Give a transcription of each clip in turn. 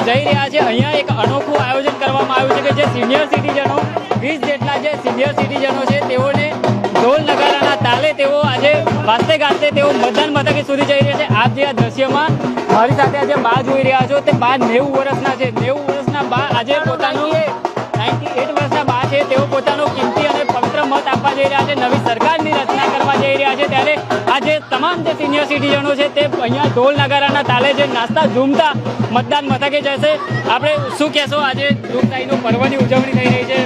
જઈ રહ્યા છે. અહીંયા એક અનોખું આયોજન કરવામાં આવ્યું છે કે જે સિનિયર સિટીઝનો 20 જેટલા જે સિનિયર સિટીઝનો છે તેઓને ઢોલ નગારાના તાલે તેઓ આજે વાજતે ગાજતે તેઓ મતદાન મથકે સુધી જઈ રહ્યા છે. આપ જે આ દ્રશ્યમાં મારી સાથે આજે બા જોઈ રહ્યા છો તે બા 90 વર્ષના છે. 90 વર્ષના બા આજે પોતાનું 98 વર્ષના બા છે. તેઓ પોતાનો કિંમતી અને પવિત્ર મત આપવા જઈ રહ્યા છે. નવી સરકારની રચના કરવા જઈ રહ્યા છે. ત્યારે આજે તમામ જે સિનિયર સિટીઝનો છે તે અહીંયા ઢોલ નગારાના તાલે જે નાસ્તા ઝૂમતા મતદાન મથકે જશે. આપણે શું કહેશો, આજે લોકશાહીનો પર્વની ઉજવણી થઈ રહી છે?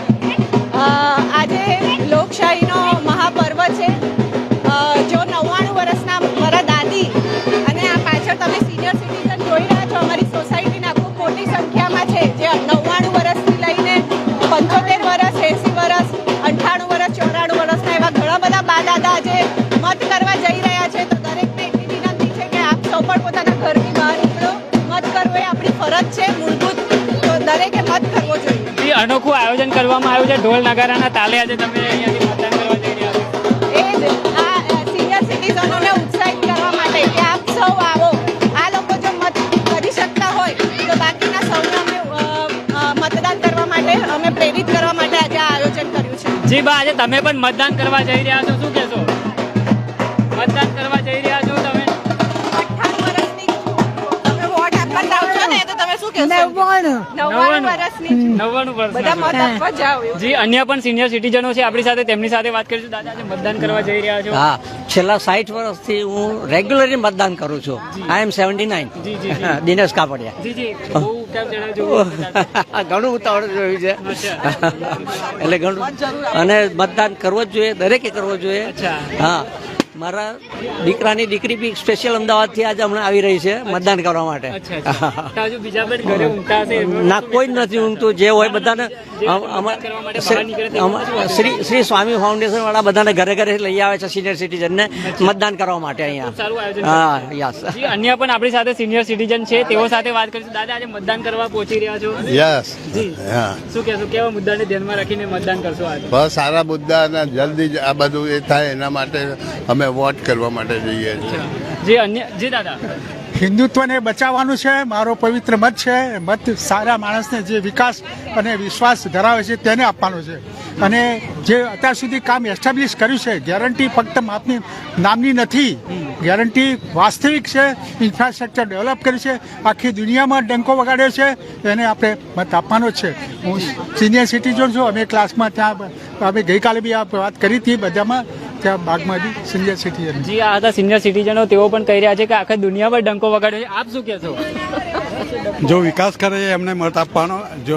આજે લોકશાહીનો મહાપર્વ છે. જો 99 વર્ષના મારા દાદી અને આ પાછળ તમે સિનિયર સિટીઝન જોઈ રહ્યા છો, અમારી સોસાયટીના ખૂબ મોટી સંખ્યામાં છે જે 99 વર્ષથી લઈને 75 વર્ષ, 80 વર્ષ, 98 વર્ષ, 94 વર્ષના એવા ઘણા બધા બા દાદા આજે મત કરવા જઈ રહ્યા છે. તો દરેકને એટલી વિનંતી છે કે આપ સૌ પણ પોતાના ઘરની બહાર નીકળો. મત કરવો એ આપણી ફરજ છે મૂળભૂત, તો દરેકે મત કરવો જોઈએ. અનોખું આયોજન કરવામાં આવ્યું છે ઢોલ નગારાના તાલે. આજે તમે અહીંયાથી મતદાન કરવા જઈ રહ્યા છો. એ જ આ સિનિયર સિટીઝનોને ઉત્સાહિત કરવા માટે કે આપ સૌ આવો. આ લોકો જો મત કરી શકતા હોય તો બાકીના સૌને અમે મતદાન કરવા માટે અમે પ્રેરિત કરવા માટે આજે આ આયોજન કર્યું છે. જી બા, આજે તમે પણ મતદાન કરવા જઈ રહ્યા છો, શું કહેશો? મતદાન કરવા જઈ રહ્યા છો તમે? 98 વર્ષની છું. તમે વોટ આપવા જાવ છો ને, તો તમે શું કહેશો? 99 વર્ષની છું. 99 વર્ષ. બધા મત આપવા જાવ. જી, અન્ય પણ સિનિયર સિટીઝનો છે આપણી સાથે, તેમની સાથે વાત કરીશું. દાદા, આજે મતદાન કરવા જઈ રહ્યા છો? હા, છેલ્લા 60 વર્ષથી હું રેગ્યુલરલી મતદાન કરું છું. આઈ એમ 79. જી જી જી. દિનેશ કાપડિયા. જી જી, બહુ ઉતાર ચઢાવ જોયું. ઘણું ઉતાવળ જોયું છે એટલે ઘણું, અને મતદાન કરવો જ જોઈએ, દરેકે કરવો જોઈએ. અચ્છા. હા, મારા દીકરાની દીકરી બી સ્પેશિયલ અમદાવાદથી આજે હમણાં આવી રહી છે મતદાન કરવા માટે. અચ્છા અચ્છા. તો હજુ બીજા પણ ઘરે ઊંઘતા હશે? ના, કોઈ જ નથી ઊંઘતું. જે હોય બધાને શ્રી સ્વામી ફાઉન્ડેશન વાળા બધાને ઘરે ઘરે લઈ આવે છે સિનિયર સિટીઝનને મતદાન કરવા માટે અહીંયા. સારું આયોજન. હા, યસ. જી, અન્ય પણ આપણી સાથે સિનિયર સિટીઝન છે, તેઓ સાથે વાત કરીશું. દાદા, આજે મતદાન કરવા પહોંચી રહ્યા છો? યસ. જી. હા. શું કહેશો, કેવા મુદ્દાને ધ્યાનમાં રાખીને મતદાન કરશો આજે? બસ સારા મુદ્દા અને જલ્દી જ આ બધું એ થાય એના માટે અમે વોટ કરવા માટે જઈએ છીએ. જી, અન્ય જી દાદા. હિન્દુત્વને બચાવવાનું છે. મારો પવિત્ર મત છે. મત સારા માણસને જે વિકાસ અને વિશ્વાસ ધરાવે છે તેને આપવાનો છે. અને જે અત્યાર સુધી કામ એસ્ટાબ્લિશ કર્યું છે, ગેરંટી ફક્ત માપની નામની નથી, ગેરંટી વાસ્તવિક છે. ઇન્ફ્રાસ્ટ્રક્ચર ડેવલપ કર્યું છે, આખી દુનિયામાં ડંકો વગાડ્યો છે, એને આપણે મત આપવાનો જ છે. હું સિનિયર સિટીઝન છું. અમે ક્લાસમાં ત્યાં અમે ગઈકાલે બી આ વાત કરી હતી બધામાં, ત્યાં બાગમાં બી સિનિયર સિટીઝન. જી, આ હતા સિનિયર સિટીઝનો. તેઓ પણ કહી રહ્યા છે કે આખા દુનિયામાં ડંકો વગાડ્યો છે. આપ શું કહેશો? જો વિકાસ કરે છે એમને મત આપવાનો, જો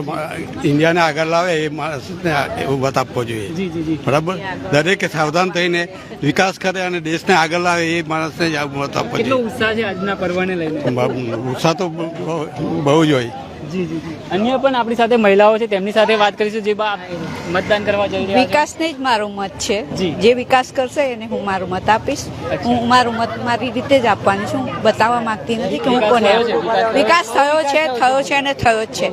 ઇન્ડિયાને આગળ લાવે એ માણસને એવું મત આપવો જોઈએ. જી જી જી. બરાબર, દરેકે સાવધાન થઈને વિકાસ કરે અને દેશને આગળ લાવે એ માણસને જ મત આપવો કેટલો જોઈએ. ઉત્સાહ છે આજના પર્વને લઈને? ઉત્સાહ તો બહુ જ હોય. જી જી જી. અન્ય પણ આપણી સાથે મહિલાઓ છે, તેમની સાથે વાત કરીશું. જે બા મતદાન કરવા જઈ રહ્યા છે? વિકાસને જ મારો મત છે. જી. જે વિકાસ કરશે એને હું મારું મત આપીશ. હું મારું મત મારી રીતે જ આપવાની છું. બતાવવા માંગતી નથી કે હું કોને વિકાસ થયો છે અને થયો જ છે.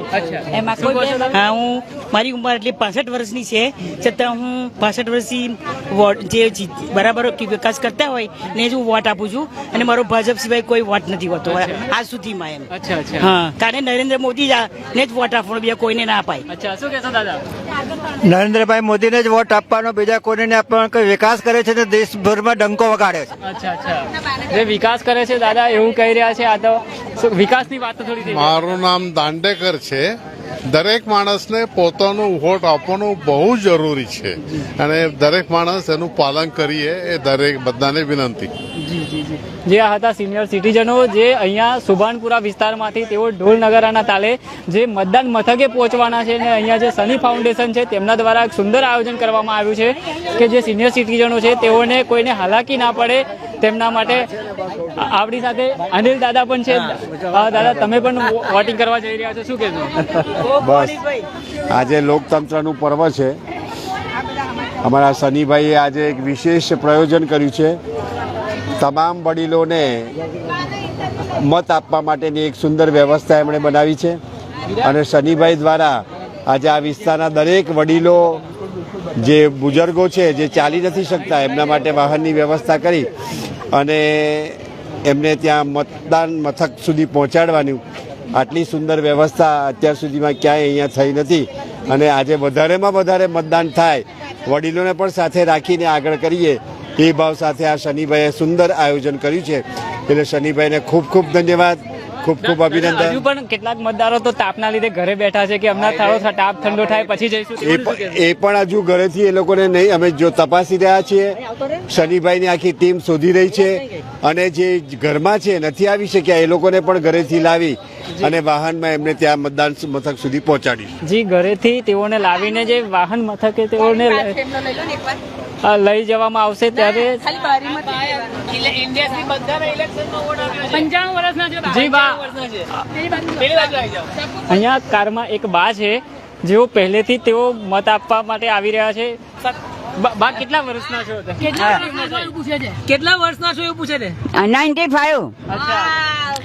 એમાં કોઈ હા, હું મારી ઉંમર એટલે 65 વર્ષની છે, છતાં હું 65 વર્ષથી જે બરાબર વિકાસ કરતા હોય ને જ હું વોટ આપું છું. અને મારો ભાજપ સિવાય કોઈ વોટ નથી હોતો આજ સુધીમાં એમ. અચ્છા અચ્છા. હા, કારણ નરેન્દ્ર મોદી ને જ વોટ આપવાનો, બીજા કોઈને ના અપાય. અચ્છા, શું કહેશો દાદા? નરેન્દ્રભાઈ મોદીને જ વોટ આપવાનો, બીજા કોઈને નહીં આપવાનો. કે વિકાસ કરે છે તો દેશભરમાં ડંકો વગાડે છે. અચ્છા અચ્છા. જે વિકાસ કરે છે દાદા એવું કહી રહ્યા છે. આ તો વિકાસની વાત તો થોડી થઈ. મારું નામ દાંડેકર છે. દરેક માણસને પોતાનું વોટ આપવાનું બહુ જરૂરી છે અને દરેક માણસ એનું પાલન કરીએ એ દરેક બધાને વિનંતી. જી જી જી. જે આ હતા સિનિયર સિટીઝનો, જે અહીંયા સુભાનપુરા વિસ્તારમાંથી તેઓ ઢોલ નગારાના તાલે જે મતદાન મથકે પહોંચવાના છે. અને અહીંયા જે સની ફાઉન્ડેશન છે તેમના દ્વારા એક સુંદર આયોજન કરવામાં આવ્યું છે કે જે સિનિયર સિટીઝનો છે તેઓને કોઈને હાલાકી ના પડે તેમના માટે. આપણી સાથે અનિલ દાદા પણ છે. દાદા, તમે પણ વોટિંગ કરવા જઈ રહ્યા છો, શું કહેશો? બસ, આજે લોકતંત્રનું પર્વ છે. અમારા સનીભાઈએ આજે એક વિશેષ પ્રયોજન કર્યું છે. તમામ વડીલોને મત આપવા માટેની એક સુંદર વ્યવસ્થા એમણે બનાવી છે અને સનીભાઈ દ્વારા આજે આ વિસ્તારના દરેક વડીલો, જે બુઝુર્ગો છે, જે ચાલી નથી શકતા, એમના માટે વાહનની વ્યવસ્થા કરી અને એમને ત્યાં મતદાન મથક સુધી પહોંચાડવાનું આટલી સુંદર વ્યવસ્થા અત્યાર સુધીમાં ક્યાંય અહીંયા થઈ નથી અને આજે વધારેમાં વધારે મતદાન થાય, વડીલોને પણ સાથે રાખીને આગળ કરીએ એ ભાવ સાથે આ શનિભાઈએ સુંદર આયોજન કર્યું છે. એટલે શનિભાઈને ખૂબ ખૂબ ધન્યવાદ, ખૂબ ખૂબ અભિનંદન. હજુ પણ કેટલાક મતદારો તો તાપના લીધે ઘરે બેઠા છે કે હમણાં થોડો તાપ ઠંડો થાય પછી જઈશું. એ પણ હજુ ઘરેથી એ લોકોને નહીં, અમે જો તપાસી રહ્યા છીએ. શનિભાઈની આખી ટીમ શોધી રહી છે અને જે ઘરમાં છે નથી આવી શક્યા એ લોકોને પણ ઘરેથી લાવી અને વાહનમાં એમને ત્યાં મતદાન મથક સુધી પહોંચાડી. જી, ઘરેથી તેઓને લાવીને જે વાહન મથકે તેઓને લઈ જવામાં આવશે ત્યારે જી બા, અહીંયા કારમાં એક બા છે જેઓ પહેલેથી તેઓ મત આપવા માટે આવી રહ્યા છે. બા, કેટલા વર્ષના છો? કેટલા વર્ષના છો એવું પૂછે છે. 95. અચ્છા,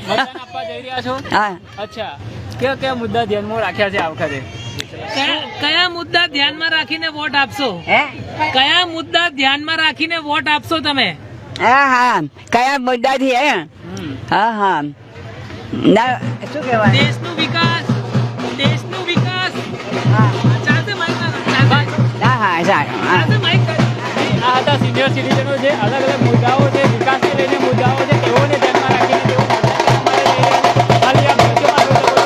મતદાન આપવા જઈ રહ્યા છો? હા. અચ્છા, કયા કયા મુદ્દા ધ્યાનમાં રાખ્યા છે આ વખતે? કયા મુદ્દા ધ્યાનમાં રાખીને વોટ આપશો? કયા મુદ્દા ધ્યાનમાં રાખીને વોટ આપશો તમે? હા, કયા મુદ્દાથી? હા, ના શું કહેવાય? દેશનું વિકાસ. ચાલશે માઈક. હા, સારું. આ હતા સિનિયર સિટીઝનો જે અલગ અલગ મુદ્દાઓ છે, વિકાસને લઈને મુદ્દાઓ છે, તેઓને ધ્યાનમાં રાખીને તેઓ ખાલી આ દ્રશ્યોમાં જોઈ શકો છો.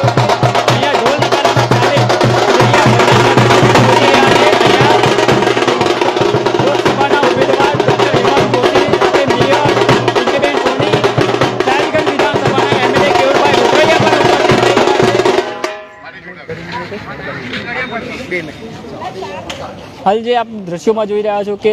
અહીંયા ઢોલ નગારાના તાલે લોકસભાના ઉમેદવાર ડોક્ટર હેમાંગ જોશી સાથે મેયર ટીકેબેન સોની, ડાલીગંજ વિધાનસભાના એમએલએ કેયુરભાઈ રોકડિયા પણ ઉપસ્થિત થઈ હાલ જે આપ દ્રશ્યોમાં જોઈ રહ્યા છો કે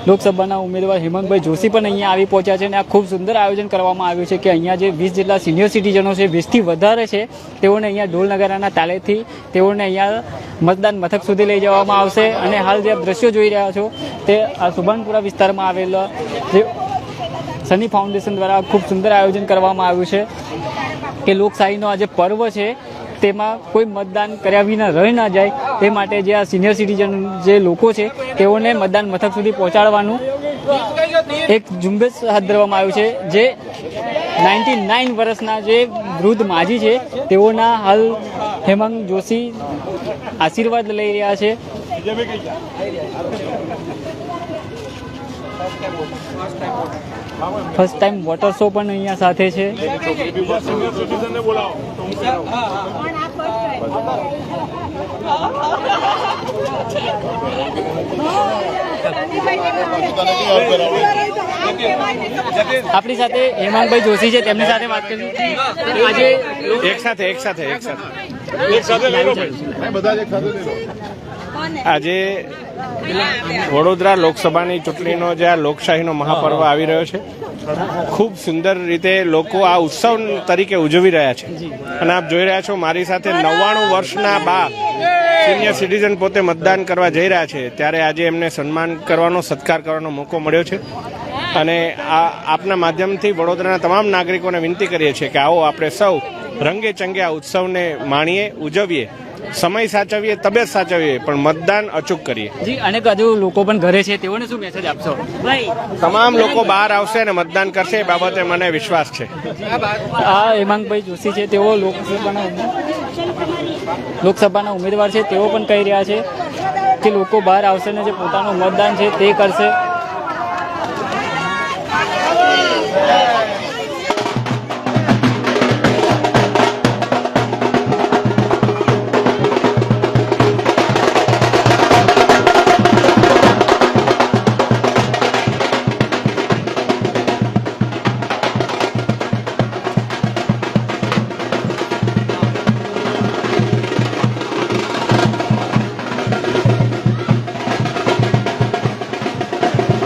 લોકસભાના ઉમેદવાર હેમાંગભાઈ જોશી પણ અહીંયા આવી પહોંચ્યા છે અને આ ખૂબ સુંદર આયોજન કરવામાં આવ્યું છે કે અહીંયા જે 20 જેટલા સિનિયર સિટીઝનો છે, 20થી વધારે છે, તેઓને અહીંયા ઢોલ નગારાના તાલેથી તેઓને અહીંયા મતદાન મથક સુધી લઈ જવામાં આવશે. અને હાલ જે આપ દ્રશ્યો જોઈ રહ્યા છો તે આ સુભાનપુરા વિસ્તારમાં આવેલા જે સની ફાઉન્ડેશન દ્વારા ખૂબ સુંદર આયોજન કરવામાં આવ્યું છે કે લોકશાહીનો આ જે પર્વ છે તેમાં કોઈ મતદાન કર્યા વિના રહી ના જાય તે માટે જે આ સિનિયર સિટીઝન જે લોકો છે તેઓને મતદાન મથક સુધી પહોંચાડવાનું એક ઝુંબેશ હાથ ધરવામાં આવ્યું છે. જે 99 વર્ષના જે વૃદ્ધ માજી છે તેઓના હાલ હેમાંગ જોશી આશીર્વાદ લઈ રહ્યા છે. ફર્સ્ટ ટાઈમ વોટર શો પણ અહીંયા સાથે છે. આપણી સાથે હેમાંગભાઈ જોશી છે, તેમની સાથે વાત કરી. આજે આજે વડોદરા લોકસભાની ચૂંટણીનો જે આ લોકશાહીનો મહાપર્વ આવી રહ્યો છે, ખૂબ સુંદર રીતે લોકો આ ઉત્સવ તરીકે ઉજવી રહ્યા છે. અને આપ જોઈ રહ્યા છો મારી સાથે 99 વર્ષના બા સિનિયર સિટીઝન પોતે મતદાન કરવા જઈ રહ્યા છે, ત્યારે આજે એમને સન્માન કરવાનો, સત્કાર કરવાનો મોકો મળ્યો છે. અને આપના માધ્યમથી વડોદરાના તમામ નાગરિકોને વિનંતી કરીએ છીએ કે આવો આપણે સૌ રંગે ચંગે આ ઉત્સવને માણીએ, ઉજવીએ, સમય સાચવીએ, તબિયત સાચવીએ, પણ મતદાન અચૂક કરીએ. જી, અને હજુ લોકો પણ ઘરે છે તેઓને શું મેસેજ આપશો? તમામ લોકો બહાર આવશે અને મતદાન કરશે એ બાબતે મને વિશ્વાસ છે. આ હેમાંગભાઈ જોશી છે, તેઓ લોકસભાના ઉમેદવાર છે, તેઓ પણ કહી રહ્યા છે કે લોકો બહાર આવશે ને જે પોતાનું મતદાન છે તે કરશે.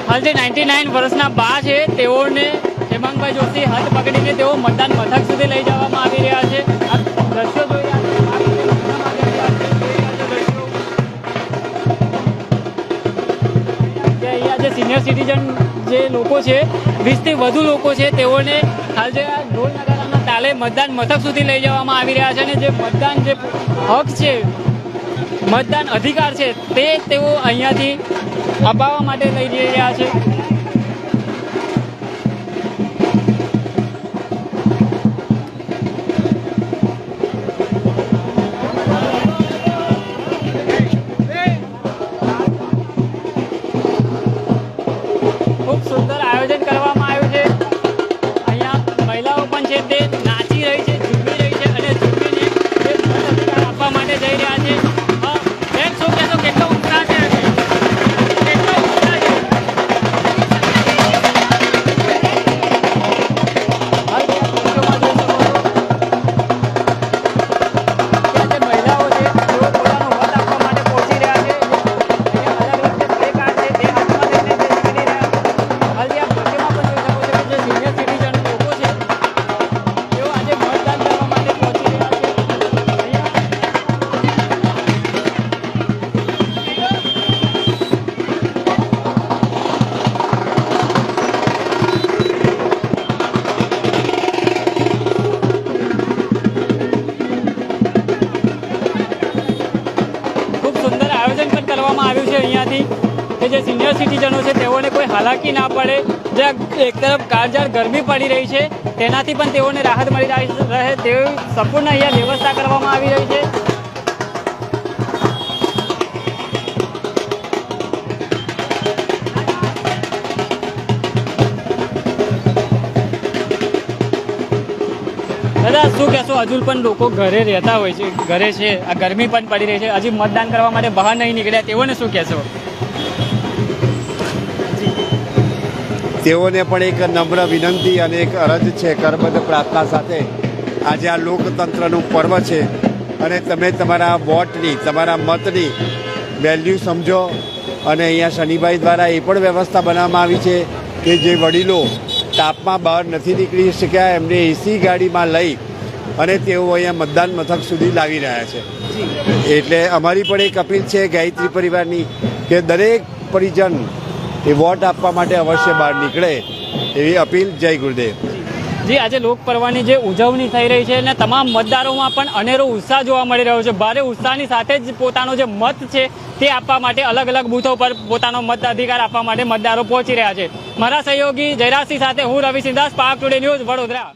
હાલ જે 99 વર્ષના બા છે તેઓને હેમાંગભાઈ જોશી હાથ પકડીને તેઓ મતદાન મથક સુધી લઈ જવામાં આવી રહ્યા છે. આ દ્રશ્યો જોઈ રહ્યા છે. અહીંયા જે સિનિયર સિટીઝન જે લોકો છે, 20થી વધુ લોકો છે, તેઓને હાલ જે ઢોલ નગારાના તાલે મતદાન મથક સુધી લઈ જવામાં આવી રહ્યા છે. અને જે મતદાન જે હક છે, મતદાન અધિકાર છે, તે તેઓ અહીંયાથી અપાવવા માટે લઈ જઈ રહ્યા છે. કરવામાં આવ્યું છે અહીંયાથી કે જે સિનિયર સિટીઝનો છે તેઓને કોઈ હાલાકી ના પડે, જે એક તરફ કાળઝાળ ગરમી પડી રહી છે તેનાથી પણ તેઓને રાહત મળી રહે તેવી સંપૂર્ણ અહીંયા વ્યવસ્થા કરવામાં આવી રહી છે. દાદા શું કહેશો, હજુ પણ લોકો ઘરે રહેતા હોય છે, ઘરે છે, આ ગરમી પણ પડી રહી છે, હજી મતદાન કરવા માટે બહાર નહીં નીકળ્યા, તેઓને શું કહેશો? તેઓને પણ એક નમ્ર વિનંતી અને એક અરજ છે, કરબદ્ધ પ્રાર્થના સાથે આજે આ લોકતંત્રનું પર્વ છે અને તમે તમારા વોટની, તમારા મતની વેલ્યુ સમજો. અને અહીંયા શનિભાઈ દ્વારા એ પણ વ્યવસ્થા બનાવવામાં આવી છે કે જે વડીલો તાપમાં બહાર નથી નીકળી શક્યા એમને એસી ગાડીમાં લઈ અને તેઓ અહીંયા મતદાન મથક સુધી લાવી રહ્યા છે. એટલે અમારી પણ એક અપીલ છે ગાયત્રી પરિવારની કે દરેક પરિજન એ વોટ આપવા માટે અવશ્ય બહાર નીકળે એવી અપીલ. જય ગુરુદેવ. જી, આજે લોક પર્વની જે ઉજવણી થઈ રહી છે અને તમામ મતદારોમાં પણ અનેરો ઉત્સાહ જોવા મળી રહ્યો છે. ભારે ઉત્સાહની સાથે જ પોતાનો જે મત છે તે આપવા માટે અલગ અલગ બૂથો પર પોતાનો મત અધિકાર આપવા માટે મતદારો પહોંચી રહ્યા છે. મારા સહયોગી જયરાજસિંહ સાથે હું રવિ સિંધાસ, પાક ટુડે ન્યૂઝ, વડોદરા.